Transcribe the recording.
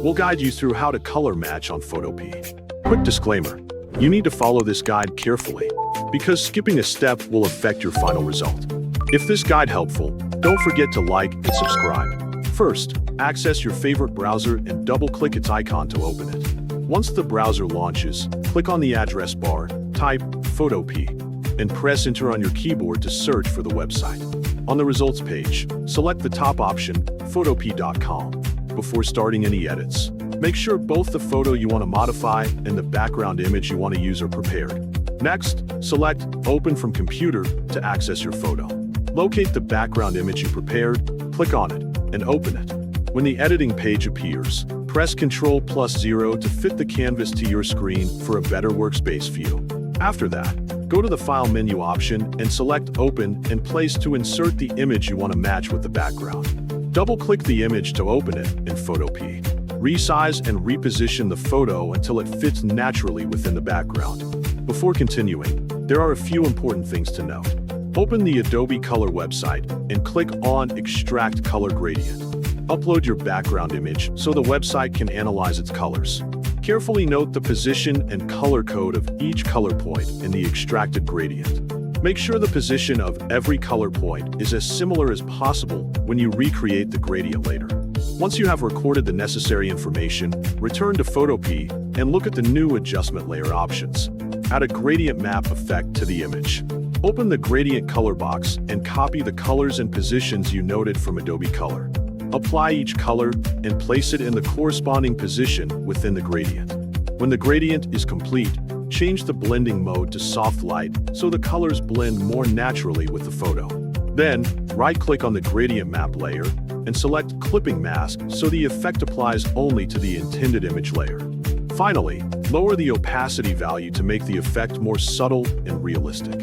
We'll guide you through how to color match on Photopea. Quick disclaimer, you need to follow this guide carefully, because skipping a step will affect your final result. If this guide helpful, don't forget to like and subscribe. First, access your favorite browser and double-click its icon to open it. Once the browser launches, click on the address bar, type Photopea, and press enter on your keyboard to search for the website. On the results page, select the top option, 𝗡𝗘𝗘𝗗𝗏. Before starting any edits, make sure both the photo you want to modify and the background image you want to use are prepared. Next, select Open from Computer to access your photo. Locate the background image you prepared, click on it, and open it. When the editing page appears, press Ctrl+0 to fit the canvas to your screen for a better workspace view. After that, go to the File menu option and select Open and Place to insert the image you want to match with the background. Double-click the image to open it in Photopea. Resize and reposition the photo until it fits naturally within the background. Before continuing, there are a few important things to note. Open the Adobe Color website and click on Extract Color Gradient. Upload your background image so the website can analyze its colors. Carefully note the position and color code of each color point in the extracted gradient. Make sure the position of every color point is as similar as possible when you recreate the gradient later. Once you have recorded the necessary information, return to Photopea and look at the new adjustment layer options. Add a gradient map effect to the image. Open the gradient color box and copy the colors and positions you noted from Adobe Color. Apply each color and place it in the corresponding position within the gradient. When the gradient is complete, change the blending mode to soft light so the colors blend more naturally with the photo. Then, right-click on the gradient map layer and select Clipping Mask so the effect applies only to the intended image layer. Finally, lower the opacity value to make the effect more subtle and realistic.